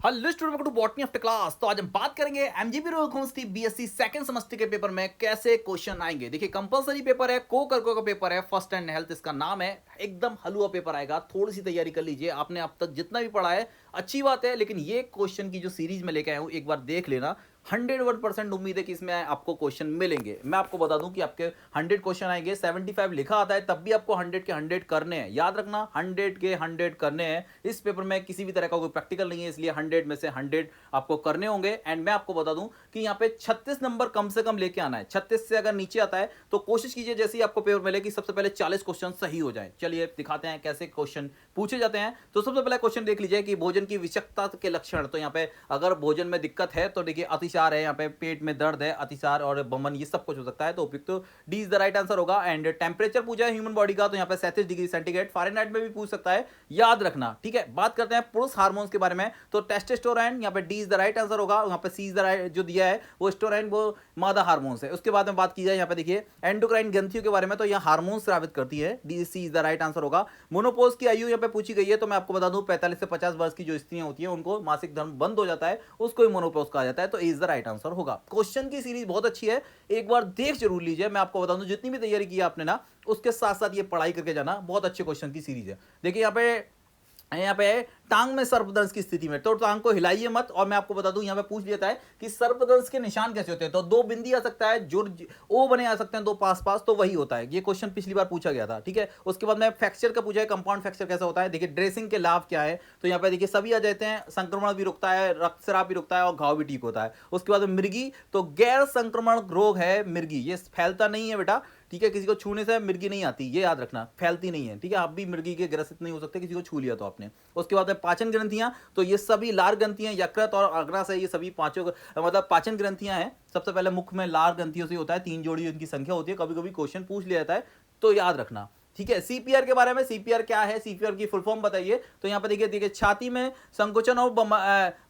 Hello student, welcome to botany after class. तो आज हम बात करेंगे MGB university BSc second semester के पेपर में कैसे क्वेश्चन आएंगे। देखिए कंपलसरी पेपर है, को करको का पेपर है, फर्स्ट एंड हेल्थ इसका नाम है। एकदम हलवा पेपर आएगा, थोड़ी सी तैयारी कर लीजिए। आपने अब तक जितना भी पढ़ा है अच्छी बात है, लेकिन ये क्वेश्चन की जो सीरीज में लेके आया हूँ एक बार देख लेना। 101% उम्मीद है कि इसमें आपको क्वेश्चन मिलेंगे। मैं आपको बता दूं कि आपके 100 क्वेश्चन आएंगे, 75 लिखा आता है, तब भी आपको 100 के 100 करने हैं। याद रखना 100 के 100 करने हैं। इस पेपर में किसी भी तरह का कोई प्रैक्टिकल नहीं है, इसलिए 100 में से 100 आपको करने होंगे। एंड मैं आपको बता दूं कि यहाँ पे 36 नंबर कम से कम लेके आना है। 36 से अगर नीचे आता है तो कोशिश कीजिए जैसे ही आपको पेपर मिले कि सबसे पहले 40 क्वेश्चन सही हो जाए। चलिए दिखाते हैं कैसे क्वेश्चन पूछे जाते हैं। तो सबसे पहले क्वेश्चन देख लीजिए कि भोजन की विषाक्तता के लक्षण। तो यहाँ पे अगर भोजन में दिक्कत है तो देखिए अतिसार है, यहाँ पे पेट में दर्द है, अतिसार और बमन ये सब कुछ हो सकता है। तो उपयुक्त तो D is the right answer होगा। एंड टेम्परेचर पूछा है ह्यूमन बॉडी का, तो यहाँ पे 37 डिग्री सेंटीग्रेड। फ़ारेनहाइट में भी पूछ सकता है, याद रखना। ठीक है, बात करते हैं पुरुष हार्मोन्स के बारे में। तो टेस्टोस्टेरोन, यहाँ पे D is the right answer होगा। यहाँ पे सी इज द राइट जो दिया है वो स्टेरोन, वो मादा हार्मोन्स है। उसके बाद में बात की जाए यहाँ पे देखिए एंडोक्राइन ग्रंथियों के बारे में, तो यहाँ हार्मोन स्रावित करती है, D C is the right answer होगा। मोनोपोज की आयु यहाँ पे पूछी गई है, तो मैं आपको बता दूं 45 से 50 वर्ष की जो स्त्रियां होती हैं उनको मासिक धर्म बंद हो जाता है, उसको ही मोनोपोज कहा जाता है। तो इज द राइट आंसर होगा। क्वेश्चन की सीरीज बहुत अच्छी है, एक बार देख जरूर लीजिए। मैं आपको बता दूं जितनी भी तैयारी की है आपने ना, उसके साथ साथ ये पढ़ाई करके जाना। बहुत अच्छे क्वेश्चन की सीरीज है। देखिए यहाँ पे टांग में सर्पदंश की स्थिति में, तो टांग को हिलाइए मत। और मैं आपको बता दूं यहाँ पे पूछ लेता है कि सर्पदंश के निशान कैसे होते हैं। तो दो बिंदी आ सकता है, जो ओ बने आ सकते हैं दो पास पास, तो वही होता है। ये क्वेश्चन पिछली बार पूछा गया था। ठीक है, उसके बाद में फ्रैक्चर का पूछा है, कंपाउंड फ्रैक्चर कैसा होता है। देखिए ड्रेसिंग के लाभ क्या है, तो यहाँ पे देखिए सभी आ जाते हैं। संक्रमण भी रुकता है, रक्तस्राव भी रुकता है और घाव भी ठीक होता है। उसके बाद में मिर्गी, तो गैर संक्रमण रोग है मिर्गी, ये फैलता नहीं है बेटा। ठीक है, किसी को छूने से मिर्गी नहीं आती, ये याद रखना, फैलती नहीं है। ठीक है, आप भी मिर्गी के ग्रसित नहीं हो सकते किसी को छू लिया तो आपने। उसके बाद में पाचन ग्रंथियां, तो ये सभी लार ग्रंथियां, यकृत और अग्नाशय, ये सभी पांचों मतलब पाचन ग्रंथियां हैं। सबसे पहले मुख में लार ग्रंथियों से होता है, 3 जोड़ी इनकी संख्या होती है। कभी कभी क्वेश्चन पूछ लिया जाता है, तो याद रखना। ठीक है, सीपीआर के बारे में, सीपीआर क्या है, सीपीआर की फुल फॉर्म बताइए। तो यहाँ पे देखिए छाती में संकुचन और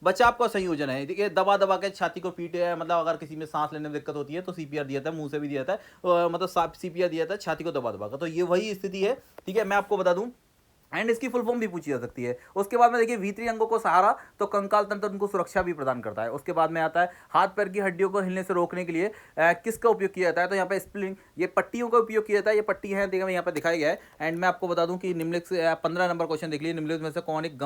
बचाव का संयोजन है। देखिए दबा दबा के छाती को पीटे, मतलब अगर किसी में सांस लेने में दिक्कत होती है तो सीपीआर दिया था, मुंह से भी दिया था, मतलब सीपीआर दिया था छाती को दबा दबा का। तो ये वही स्थिति है। ठीक है, मैं आपको बता दूं एंड इसकी फुल फॉर्म भी पूछी जा सकती है। उसके बाद में देखिए भीतरी अंगों को सहारा, तो कंकाल तंत्र उनको सुरक्षा भी प्रदान करता है। उसके बाद में आता है हाथ पैर की हड्डियों को हिलने से रोकने के लिए किसका उपयोग किया जाता है। तो यहाँ पे स्प्लिंग, ये पट्टियों का उपयोग किया जाता है। ये पट्टी है, देखिए यहाँ पे दिखाया गया है। एंड मैं आपको बता दूं कि निम्नलिखित से 15 नंबर क्वेश्चन देख लीजिए, निम्नलिखित में से कौन एक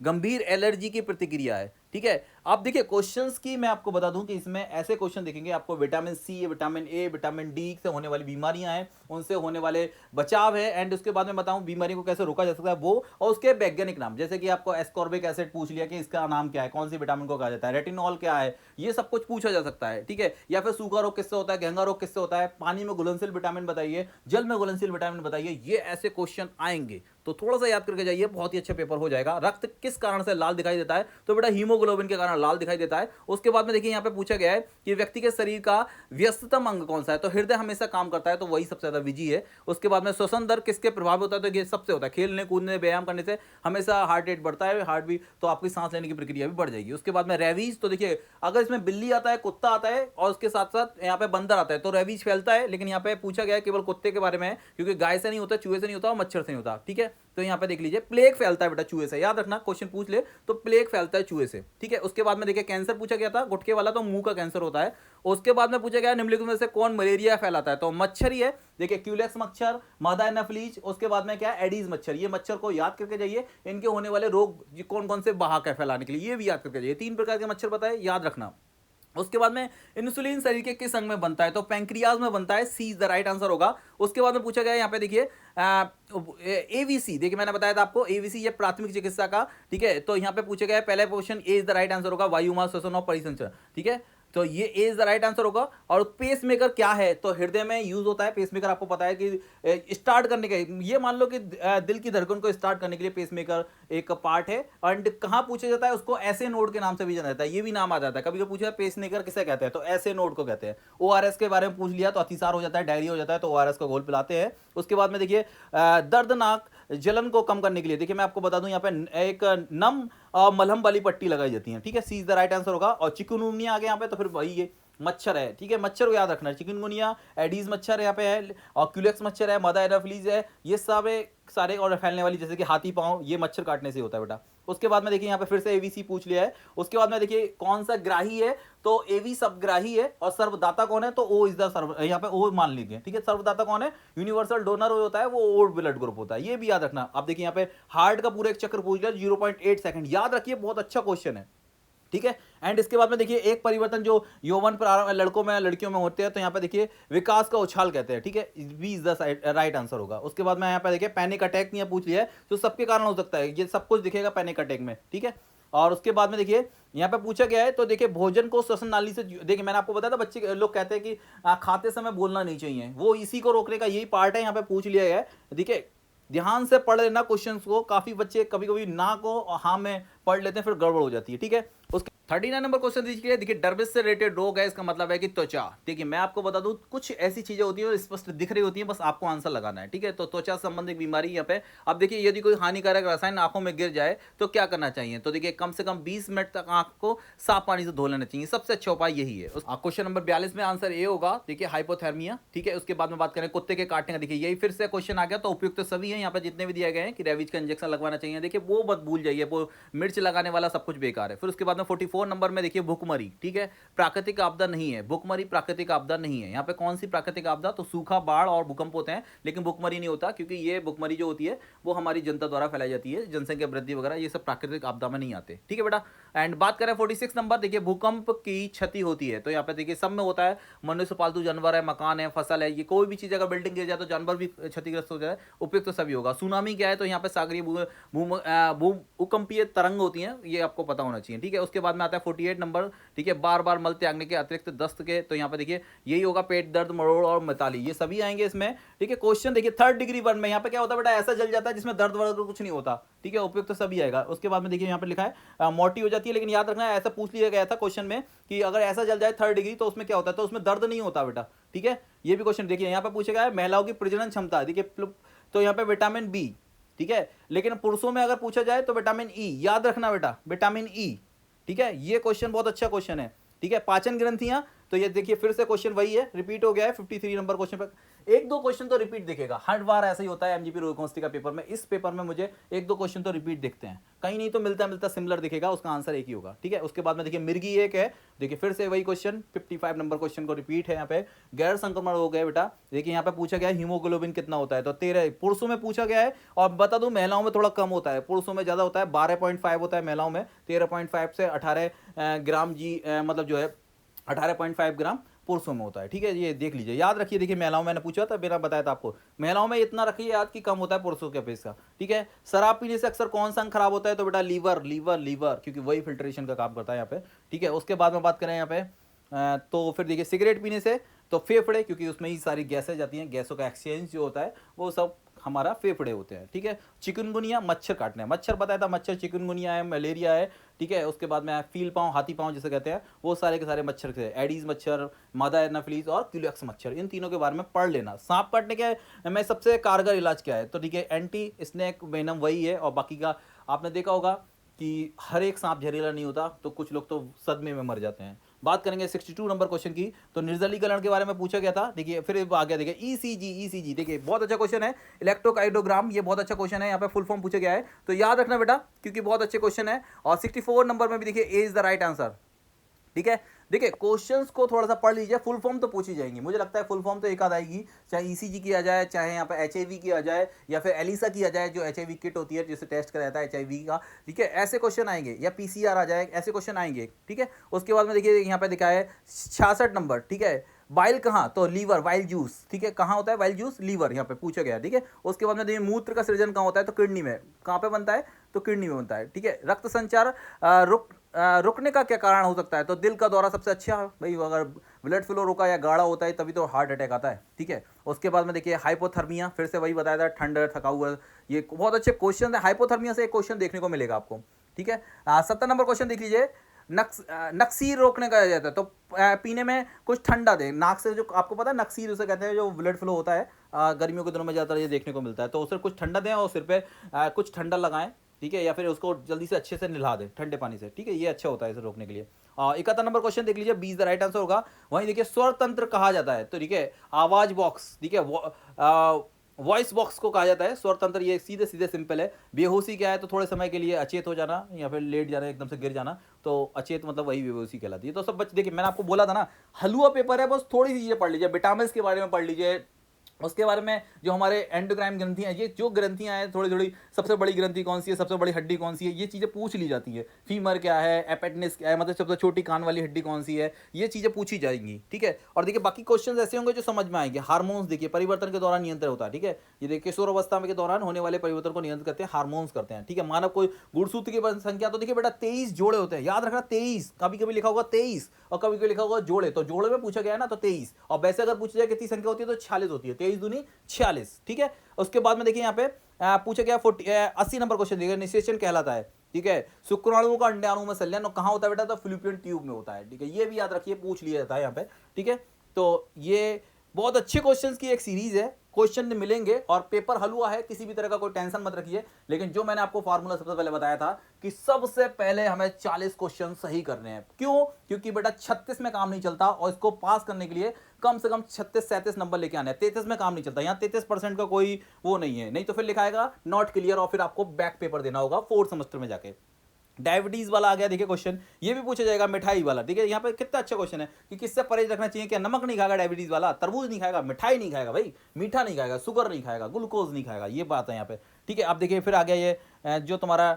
गंभीर एलर्जी की प्रतिक्रिया है। ठीक है, अब देखिए क्वेश्चंस की मैं आपको बता दूं कि इसमें ऐसे क्वेश्चन देखेंगे आपको, vitamin C, vitamin A, vitamin D से होने वाली बीमारियां हैं, उनसे होने वाले बचाव है। एंड उसके बाद में बताऊं बीमारी को कैसे रोका जा सकता है वो, और उसके वैज्ञानिक नाम। जैसे कि आपको एस्कॉर्बिक एसिड पूछ लिया कि इसका नाम क्या है, कौन सी विटामिन को कहा जाता है, रेटिनॉल क्या है, ये सब कुछ पूछा जा सकता है। ठीक है, या फिर सूखा रोग किससे होता है, गहंगा रोग किससे होता है, पानी में घुलनशील विटामिन बताइए, जल में घुलनशील विटामिन बताइए। ये ऐसे क्वेश्चन आएंगे, तो थोड़ा सा याद करके जाइए, बहुत ही अच्छा पेपर हो जाएगा। रक्त किस कारण से लाल दिखाई देता है, तो बेटा हीमोग्लोबिन के कारण लाल दिखाई देता है। उसके बाद में देखिए यहाँ पे पूछा गया है कि व्यक्ति के शरीर का व्यस्ततम अंग कौन सा है, तो हृदय हमेशा काम करता है, तो वही सबसे ज्यादा बिजी है। उसके बाद में श्वसन दर किसके प्रभाव होता है, तो ये सबसे होता है, खेलने कूदने व्यायाम करने से हमेशा हार्ट रेट बढ़ता है, हार्ट भी, तो आपकी सांस लेने की प्रक्रिया भी बढ़ जाएगी। उसके बाद में रेबीज, तो देखिए अगर इसमें बिल्ली आता है, कुत्ता आता है और उसके साथ साथ यहाँ पे बंदर आता है, तो रेबीज फैलता है। लेकिन यहाँ पे पूछा गया है केवल कुत्ते के बारे में है, क्योंकि गाय से नहीं होता, चूहे से नहीं होता और मच्छर से नहीं होता। ठीक है, तो यहाँ पे देख लीजिए प्लेग फैलता है बेटा चूहे से, याद रखना, क्वेश्चन पूछ ले तो प्लेग फैलता है चूहे से। ठीक है, उसके बाद में देखिए कैंसर पूछा गया था, गुटके वाला, तो मुंह का कैंसर होता है। उसके बाद में पूछा गया निम्नलिखित में से कौन मलेरिया फैलाता है, तो मच्छर ही है। देखिए क्यूलेक्स मच्छर, मादा एनाफ्लीज, उसके बाद में क्या है एडीज मच्छर। ये मच्छर को याद करके जाइए, इनके होने वाले रोग कौन कौन से वाहक है फैलाने के लिए, ये भी याद करके जाइए। 3 प्रकार के मच्छर बताए, याद रखना। उसके बाद में इंसुलिन शरीर के किस अंग में बनता है, तो पैंक्रियाज में बनता है, सी इज द राइट आंसर होगा। उसके बाद में पूछा गया यहाँ पे देखिए एवीसी, देखिए मैंने बताया था आपको एवीसी ये प्राथमिक चिकित्सा का। ठीक है, तो यहाँ पे पूछा गया है पहला question, A is the right answer होगा, वायुमा श्वसन और परिसंचरण। ठीक है, तो ये ए इज द राइट आंसर होगा। और पेस मेकर क्या है, तो हृदय में यूज होता है पेस मेकर। आपको पता है कि स्टार्ट करने के, ये मान लो कि दिल की धड़कन को स्टार्ट करने के लिए पेस मेकर एक पार्ट है। एंड कहाँ पूछा जाता है, उसको ऐसे नोड के नाम से भी जाना जाता है, ये भी नाम आ जाता है। कभी कभी पूछा पेस मेकर किसे कहते हैं, तो ऐसे नोड को कहते हैं। ओआरएस के बारे में पूछ लिया तो अतिसार हो जाता है, डायरिया हो जाता है, तो ओआरएस का घोल पिलाते हैं। उसके बाद में देखिए दर्दनाक जलन को कम करने के लिए, देखिए मैं आपको बता दूं यहाँ पे एक नम मलहम वाली पट्टी लगाई जाती है। ठीक है, सी इज द राइट आंसर होगा। और चिकुनगुनिया आ गया यहाँ पे, तो फिर वही है मच्छर है, ठीक है, मच्छर को याद रखना है। चिकनगुनिया, एडीज मच्छर यहाँ पे है, और क्यूलेक्स मच्छर है, मदा एनाफिलीज है, ये सब सारे और फैलने वाली जैसे कि हाथी पाँव, ये मच्छर काटने से होता है बेटा। उसके बाद में देखिए यहाँ पे फिर से एवीसी पूछ लिया है। उसके बाद में देखिए कौन सा ग्राही है, तो एवी सबग्राही है, और सर्वदाता कौन है, तो ओ इज द सर्व, यहाँ पे ओ मान लीजिए, ठीक है। सर्वदाता कौन है, यूनिवर्सल डोनर होता है, वो ओ ब्लड ग्रुप होता है, ये भी याद रखना। आप देखिए यहाँ पे हार्ट का पूरा एक चक्र पूछ लिया, 0.8 सेकंड, याद रखिए, बहुत अच्छा क्वेश्चन है, ठीक है। एंड इसके बाद में देखिए एक परिवर्तन जो यौवन प्रारंभ लड़कों में लड़कियों में होते हैं, तो यहाँ पे देखिए विकास का उछाल कहते हैं, ठीक है, B is the right answer होगा। उसके बाद में यहाँ पे देखिए पैनिक अटैक नहीं पूछ लिया है, तो सबके कारण हो सकता है, ये सब कुछ दिखेगा पैनिक अटैक में, ठीक है। और उसके बाद में देखिए यहाँ पे पूछा गया है, तो देखिए भोजन को श्वसन नाली से, देखिए मैंने आपको बताया था बच्चे लोग कहते हैं कि खाते समय बोलना नहीं चाहिए, वो इसी को रोकने का यही पार्ट है, यहाँ पे पूछ लिया गया है। देखिए ध्यान से पढ़ लेना क्वेश्चंस को, काफी बच्चे कभी कभी ना को हाँ में पढ़ लेते हैं, फिर गड़बड़ हो जाती है, ठीक है। उसके 39 नंबर क्वेश्चन दीजिए। देखिए डर्बिस से रिलेटेड रोग है, इसका मतलब है कि त्वचा। देखिए मैं आपको बता दूं, कुछ ऐसी चीजें होती हैं स्पष्ट दिख रही होती हैं, बस आपको आंसर लगाना है, ठीक है। तो त्वचा संबंधित बीमारी यहाँ पे, अब देखिए यदि कोई हानिकारक रसायन आंखों में गिर जाए तो क्या करना चाहिए, तो देखिए कम से कम 20 मिनट तक आंख को साफ पानी से धो लेना चाहिए, सबसे अच्छा उपाय यही है। क्वेश्चन नंबर 42 में आंसर ए होगा, देखिए हाइपोथर्मिया, ठीक है। उसके बाद में बात करें कुत्ते के काटने का, देखिए यही फिर से क्वेश्चन आ गया, तो उपयुक्त तो सभी है यहाँ पे जितने भी दिए गए हैं कि रेबीज का इंजेक्शन लगवाना चाहिए, देखिए वो मत भूल जाइए, वो मिर्च लगाने वाला सब कुछ बेकार है। फिर उसके बाद में 44 नंबर में देखिए भुखमरी, ठीक है, प्राकृतिक आपदा नहीं है, भुखमरी प्राकृतिक आपदा नहीं है। यहाँ पे कौन सी प्राकृतिक आपदा, तो सूखा, बाढ़ और भूकंप होते हैं, लेकिन भुखमरी नहीं होता, क्योंकि ये भुखमरी जो होती है वो हमारी जनता द्वारा फैलाई जाती है, जनसंख्या वृद्धि वगैरह, ये सब प्राकृतिक आपदा में नहीं आते, ठीक है बेटा। एंड बात करें 46 नंबर, देखिए भूकंप की क्षति होती है, तो यहाँ पे देखिए सब में होता है, मनुष्य, पालतू जानवर है, मकान है, फसल है, ये कोई भी चीज अगर बिल्डिंग गिर जाए तो जानवर भी क्षतिग्रस्त हो जाए, उपयुक्त तो सभी होगा। सुनामी क्या है, तो यहाँ पे सागरीय भूकंपीय तरंग होती है, ये आपको पता होना चाहिए, ठीक है। उसके बाद में आता है 48 नंबर, ठीक है, बार बार मल त्यागने के अतिरिक्त दस्त के, तो यहाँ पे देखिए यही होगा, पेट दर्द, मरोड़ और मिताली, ये सभी आएंगे इसमें, ठीक है। क्वेश्चन देखिए 3rd डिग्री बर्न में यहाँ पे क्या होता है बेटा, ऐसा जल जाता है जिसमें दर्द वर्द कुछ नहीं होता, ठीक है, उपयुक्त तो सभी आएगा। उसके बाद में देखिए यहाँ पे लिखा है मोटी हो जाती है, लेकिन याद रखना है ऐसा पूछ लिया गया था क्वेश्चन में कि अगर ऐसा जल जाए 3rd डिग्री तो उसमें क्या होता है, तो उसमें दर्द नहीं होता बेटा, ठीक है। ये भी क्वेश्चन देखिए यहाँ पे पूछा गया है, महिलाओं की प्रजनन क्षमता, देखिए तो यहाँ पे विटामिन बी, ठीक है, लेकिन पुरुषों में अगर पूछा जाए तो विटामिन ई, याद रखना बेटा, विटामिन ई, ठीक है। ये क्वेश्चन बहुत अच्छा क्वेश्चन है, ठीक है। पाचन ग्रंथियां, तो ये देखिए फिर से क्वेश्चन वही है, रिपीट हो गया है 53 नंबर क्वेश्चन पर, एक दो क्वेश्चन तो रिपीट दिखेगा, हर बार ऐसा ही होता है एमजीपी रोग का पेपर में। इस पेपर में मुझे एक दो क्वेश्चन तो रिपीट दिखते हैं, कहीं नहीं तो मिलता सिमिलर दिखेगा, उसका आंसर एक ही होगा, ठीक है। उसके बाद में देखिए मिर्गी एक है, देखिए फिर से वही क्वेश्चन 55 नंबर क्वेश्चन को रिपीट है यहाँ पे, गैर संक्रमण हो गया बेटा। देखिए यहाँ पे पूछा गया हीमोग्लोबिन कितना होता है, तो 13 पुरुषों में पूछा गया है, और बता दूं महिलाओं में थोड़ा कम होता है, पुरुषों में ज्यादा होता है, 12.5 होता है, महिलाओं में 13.5 से 18 ग्राम जी, मतलब जो है 18.5 ग्राम पुरुषों में होता है, ठीक है। ये देख लीजिए, याद रखिए, देखिए महिलाओं में मैंने पूछा था, मेरा बताया था आपको, महिलाओं में इतना रखिए याद कि कम होता है पुरुषों के अपेक्षा, ठीक है। शराब पीने से अक्सर कौन सा अंग खराब होता है, तो बेटा लीवर, लीवर, लीवर, क्योंकि वही फिल्ट्रेशन का काम करता है यहाँ पे, ठीक है। उसके बाद में बात करें यहाँ पे तो फिर देखिए सिगरेट पीने से तो फेफड़े, क्योंकि उसमें ही सारी गैसें जाती हैं, गैसों का एक्सचेंज जो होता है वो सब हमारा फेफड़े होते हैं, ठीक है। चिकनगुनिया, मच्छर काटने, मच्छर बताया था, मच्छर चिकनगुनिया है, मलेरिया है, ठीक है। उसके बाद में फील पाँव, हाथी पाँव जिसे कहते हैं, वो सारे के सारे मच्छर थे, एडीज मच्छर, मादा एनाफिलीज और क्यूलेक्स मच्छर, इन तीनों के बारे में पढ़ लेना। सांप काटने के में सबसे कारगर इलाज क्या है, तो ठीक है एंटी स्नेक वेनम वही है, और बाकी का आपने देखा होगा कि हर एक सांप जहरीला नहीं होता, तो कुछ लोग तो सदमे में मर जाते हैं। बात करेंगे 62 नंबर क्वेश्चन की, तो निर्जलीकरण के बारे में पूछा गया था, देखिए फिर आ गया, देखिए ईसीजी, ईसीजी देखिए बहुत अच्छा क्वेश्चन है, इलेक्ट्रोकार्डियोग्राम, ये बहुत अच्छा क्वेश्चन है, यहाँ पे फुल फॉर्म पूछा गया है, तो याद रखना बेटा, क्योंकि बहुत अच्छे क्वेश्चन है। और 64 नंबर में भी देखिए ए इज द राइट आंसर, ठीक है। देखिए क्वेश्चंस को थोड़ा सा पढ़ लीजिए, फुल फॉर्म तो पूछी जाएंगी, मुझे लगता है फुल फॉर्म तो एक आध आएगी, चाहे ईसीजी की आ जाए, चाहे यहाँ पे एचआईवी की आ जाए, या फिर एलिसा की आ जाए, जो एचआईवी किट होती है जिसे टेस्ट कराया जाता है एचआईवी का, ठीक है, ऐसे क्वेश्चन आएंगे, या पीसीआर आ जाए, ऐसे क्वेश्चन आएंगे, ठीक है। उसके बाद में देखिए यहाँ पे दिखा है 66 नंबर, ठीक है, वाइल कहाँ, तो लीवर, वाइल जूस, ठीक है, कहाँ होता है वाइल जूस, लीवर, यहाँ पे पूछा गया, ठीक है। उसके बाद में देखिए मूत्र का सृजन कहाँ होता है, तो किडनी में, कहाँ पे बनता है, तो किडनी में बनता है, ठीक है। रक्त संचार रुकने का क्या कारण हो सकता है, तो दिल का दौरा सबसे अच्छा है भाई, अगर ब्लड फ्लो रुका या गाढ़ा होता है तभी तो हार्ट अटैक आता है, ठीक है। उसके बाद में देखिए हाइपोथर्मिया, फिर से वही बताया था, ठंड, थका हुआ, ये बहुत अच्छे क्वेश्चन है, हाइपोथर्मिया से एक क्वेश्चन देखने को मिलेगा आपको, ठीक है। 70 नंबर क्वेश्चन देख लीजिए, नक्सीर रोकने का जाता है, तो पीने में कुछ ठंडा दे, नाक से, जो आपको पता है नक्सीर उसे कहते हैं, जो ब्लड फ्लो होता है गर्मियों के दिनों में ज़्यादातर ये देखने को मिलता है, तो उसे कुछ ठंडा दें और सिर पे कुछ ठंडा लगाएं, ठीक है, या फिर उसको जल्दी से अच्छे से नहला दें ठंडे पानी से, ठीक है, ये अच्छा होता है इसे रोकने के लिए। 71 नंबर क्वेश्चन देख लीजिए, 20 द राइट आंसर होगा। वहीं देखिए स्वर तंत्र कहा जाता है, तो ठीक है आवाज बॉक्स, ठीक है वॉइस बॉक्स को कहा जाता है स्वर तंत्र। ये सीधे सीधे सिंपल है। बेहोशी क्या है, तो थोड़े समय के लिए अचेत हो जाना या फिर लेट जाना, एकदम से गिर जाना, तो अचेत मतलब वही बेहोशी कहलाती है। तो सब बच्चे देखिए, मैंने आपको बोला था ना हलुआ पेपर है, बस थोड़ी सी चीजें पढ़ लीजिए, विटामिन के बारे में पढ़ लीजिए, उसके बारे में जो हमारे एंडोक्राइन ग्रंथियां, ये जो ग्रंथियां हैं थोड़ी थोड़ी, सबसे बड़ी ग्रंथि कौन सी है, सबसे बड़ी हड्डी कौन सी है, ये चीज़ें पूछ ली जाती है। फीमर क्या है, एपेटनिस क्या है, मतलब सबसे छोटी कान वाली हड्डी कौन सी है, ये चीज़ें पूछी जाएंगी, ठीक है। और देखिए बाकी क्वेश्चन ऐसे होंगे जो समझ में आएंगे। हार्मोन्स देखिए परिवर्तन के दौरान नियंत्रण होता है, ठीक है, ये देखिए किशोर अवस्था में के दौरान होने वाले परिवर्तन को नियंत्रित करते हैं हार्मोन्स करते हैं, ठीक है। मानव कोई गुणसूत्र की संख्या, तो देखिए बेटा 23 जोड़े होते हैं, याद रखना 23, कभी कभी लिखा होगा 23 और कभी कभी लिखा होगा जोड़े, तो जोड़े में पूछा गया है ना, तो 23। और वैसे अगर पूछा जाए कितनी संख्या होती है, तो 46 होती है, 23 दूनी 46, ठीक है। उसके बाद में देखिए यहाँ पे पूछा गया 80 नंबर क्वेश्चन देखिए, निषेचन कहलाता है, ठीक है। शुक्राणु का अंडाणु में संलयन कहाँ होता है बेटा, तो फिलिपियन ट्यूब में होता है, ठीक है, ये भी याद रखिए, पूछ लिया जाता है यहाँ पे, ठीक है। तो ये बहुत अच्छे क्वेश्चंस की एक सीरीज है, क्वेश्चन मिलेंगे और पेपर हलवा है, किसी भी तरह का कोई टेंशन मत रखिए। लेकिन जो मैंने आपको फार्मूला सबसे पहले बताया था कि सबसे पहले हमें 40 क्वेश्चन सही करने हैं। क्यों? क्योंकि बेटा 36 में काम नहीं चलता, और इसको पास करने के लिए कम से कम 36-37 नंबर लेके आने हैं। 33 में काम नहीं चलता, यहाँ 33% का कोई वो नहीं है, नहीं तो फिर लिखाएगा नॉट क्लियर और फिर आपको बैक पेपर देना होगा 4th सेमेस्टर में जाके। डायबिटीज वाला आ गया देखिए क्वेश्चन, ये भी पूछा जाएगा। मिठाई वाला, ठीक है, यहाँ पे कितना अच्छा क्वेश्चन है कि किससे परहेज रखना चाहिए, क्या नमक नहीं खाएगा डायबिटीज वाला, तरबूज नहीं खाएगा, मिठाई नहीं खाएगा भाई, मीठा नहीं खाएगा, शुगर नहीं खाएगा, ग्लूकोज नहीं खाएगा, ये बात है यहाँ पे, ठीक है। अब देखिए फिर आ गया ये जो तुम्हारा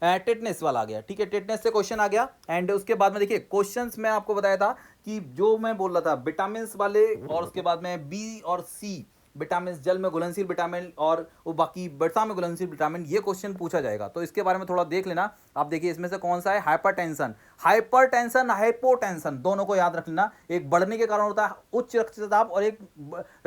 टेटनेस वाला आ गया, ठीक है, टेटनेस से क्वेश्चन आ गया। एंड उसके बाद में देखिए क्वेश्चंस में आपको बताया था कि जो मैं बोल रहा था विटामिन वाले, और उसके बाद में बी और सी विटामिन, जल में घुलनशील विटामिन और वो बाकी वसा में घुलनशील विटामिन, ये क्वेश्चन पूछा जाएगा, तो इसके बारे में थोड़ा देख लेना। आप देखिए इसमें से कौन सा है, हाइपरटेंशन, हाइपरटेंशन हाइपोटेंशन दोनों को याद रख लेना। एक बढ़ने के कारण होता है उच्च रक्तचाप, और एक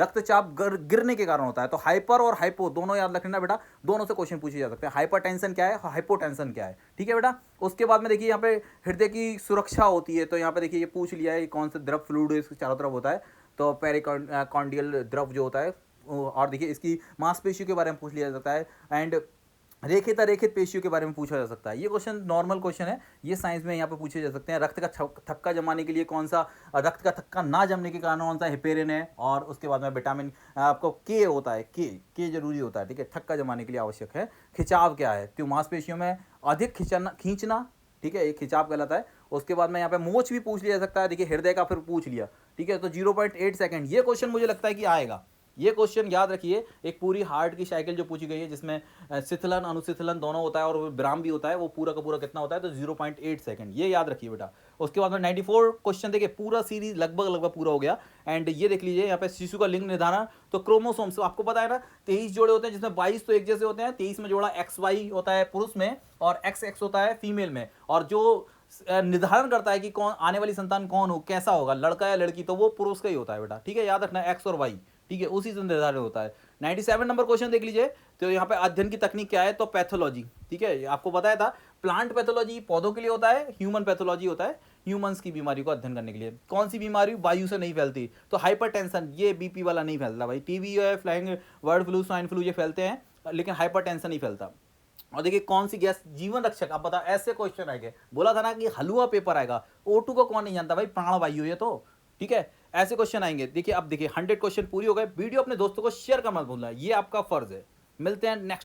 रक्तचाप गिरने के कारण होता है। तो हाइपर और हाइपो दोनों याद रख लेना बेटा, दोनों से क्वेश्चन पूछे जा सकते हैं। हाइपरटेंशन क्या है, हाइपोटेंशन क्या है, ठीक है बेटा। उसके बाद में देखिए यहाँ पे हृदय की सुरक्षा होती है, तो यहाँ पे देखिए ये पूछ लिया है कौन सा द्रव फ्लूइड इसके चारों तरफ होता है, तो पेरिकॉन्डियल द्रव जो होता है। और देखिए इसकी मांसपेशियों के बारे में पूछ लिया जा सकता है। एंड रेखित अरेखित पेशियों के बारे में पूछा जा सकता है। ये क्वेश्चन नॉर्मल क्वेश्चन है, ये साइंस में यहाँ पे पूछे जा सकते हैं। रक्त का थक्का जमाने के लिए कौन सा, रक्त का थक्का ना जमने के कारण कौन सा, हेपेरिन है। और उसके बाद में विटामिन आपको के होता है, के जरूरी होता है, ठीक है, थक्का जमाने के लिए आवश्यक है। खिंचाव क्या है, तो मांसपेशियों में अधिक खींचना, ठीक है, एक खिंचाव कहलाता है। उसके बाद में यहाँ पे मोच भी पूछ लिया जा सकता है, देखिए हृदय का फिर पूछ लिया, ठीक है। तो 0.8 सेकंड, ये क्वेश्चन मुझे लगता है कि आएगा। ये क्वेश्चन याद रखिए, एक पूरी हार्ट की साइकिल जो पूछी गई है, जिसमें शिथिलन अनुशिथिलन दोनों होता है और विराम भी होता है, वो पूरा का पूरा कितना होता है, तो 0.8 सेकंड, ये याद रखिए बेटा। उसके बाद में 94 क्वेश्चन देखिए, पूरा सीरीज लगभग पूरा हो गया। एंड ये देख लीजिए यहाँ पे शिशु का लिंग निर्धारण, तो क्रोमोसोम्स आपको पता है ना 23 जोड़े होते हैं, जिसमें 22 तो एक जैसे होते हैं, 23 में जोड़ा XY होता है पुरुष में और XX होता है फीमेल में। और जो निर्धारण करता है कि कौन आने वाली संतान कौन हो, कैसा होगा, लड़का या लड़की, तो वो पुरुष का ही होता है बेटा, ठीक है, याद रखना X और Y, ठीक है, उसी से निर्धारित होता है। 97 नंबर क्वेश्चन देख लीजिए, तो यहाँ पे अध्ययन की तकनीक क्या है, तो पैथोलॉजी, ठीक है, आपको बताया था प्लांट पैथोलॉजी पौधों के लिए होता है, ह्यूमन पैथोलॉजी होता है ह्यूमंस की बीमारी को अध्ययन करने के लिए। कौन सी बीमारी वायु से नहीं फैलती, तो हाइपरटेंशन, ये बीपी वाला नहीं फैलता भाई, टीबी है, flying bird flu, swine flu, ये फैलते हैं, लेकिन हाइपरटेंशन नहीं फैलता। और देखिए कौन सी गैस जीवन रक्षक, आप बता, ऐसे क्वेश्चन आएंगे, बोला था ना कि हलवा पेपर आएगा। O2 को कौन नहीं जानता भाई, प्राणवायु है, तो ठीक है, ऐसे क्वेश्चन आएंगे। देखिए अब देखिए 100 क्वेश्चन पूरी हो गए। वीडियो अपने दोस्तों को शेयर करना मत भूलना, ये आपका फर्ज है। मिलते हैं नेक्स्ट